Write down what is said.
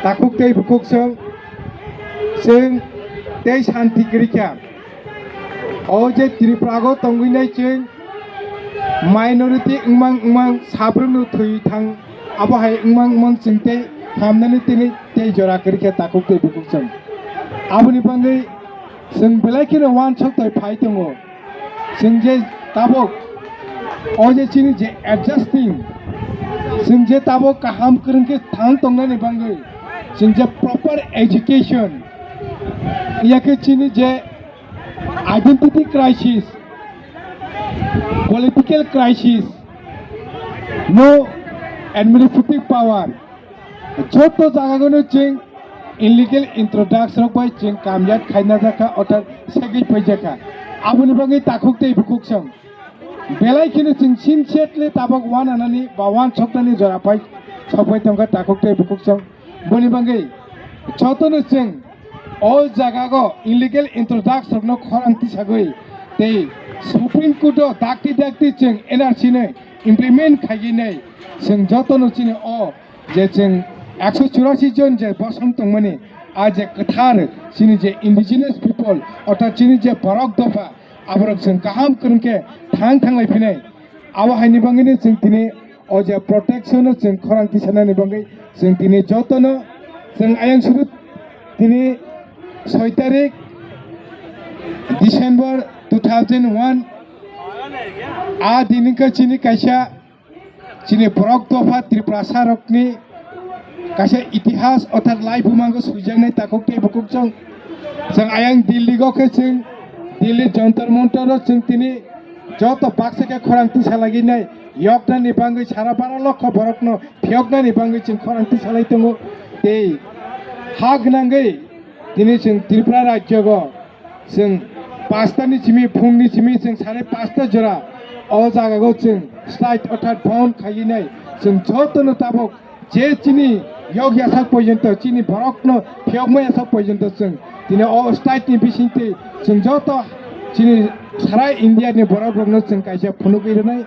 takuk tei bukuk sing tei shanti gerikya o je Tripura tongwinai ching minority umang sabrunu thui thang abo hai umang ching tei hamnani tei jora gerikya takuk tei bukuk aboni bangai sing belakino wan chok tai phai tongo sing je tabok o je chini je adjusting sing je tabok kaham kerengke thang tongnani bangai sing je proper education yake chini je identity crisis political crisis no administrative power joto jaga gono ching illegal introduction by ching kamyat khaina jaka otar segi pajaka abuni bangai takuk tei bukuk sang belai kini ching sinsetli tabak wan anani ba wan choktani jora pai sapai tongka takuk tei bukuk sang buni bangai chotono ching all jaga go illegal introduction no khorangti sagoi tei supreme court dakti ching NRC ne implement khagi nei sing jotono chini o je ching 184 জন যে বসন তংমনি আজ কথার চিনি যে indigenous people অর্থাৎ চিনি যে বরক দফা আবরক जों কাহাম করনকে থাংলাই ফিনাই আবা হাইনি বাঙ্গিনি जों তিনি ও যে প্রটেকশন जों খরাংতি সানানি বাঙ্গি जों তিনি যতন जों আয়াং শুরু তিনি 6 তারিখ ডিসেম্বর 2001 আ দিনকে চিনি কাইসা চিনি বরক দফা Tripura সারকনি kaisa itihas othar life humango sujangnai takuk tei bukuk जों ayang Delhi go ke जों Delhi jantar montar जों tini joto baksake khorangti salaginai yokna ni bangai sara 12 লক্ষ borokno phiyokna ni bangai जों khorangti salai tongo tei hak nangai tini जों Tripura rajyo go जों 5 ta ni chimi phungni chimi जों 5:30 ta jora o jaga go जों slide othar phone khaginai जों jotono tabok je chini yogi asak পর্যন্ত চিনি বরকনো ফিয়গময় আsak পর্যন্ত जों তিনি ও স্টাইটনি বিসিংতে जों যত চিনি সারা ইন্ডিয়ানি বরকনো जों কাইসা ফনুকইরনাই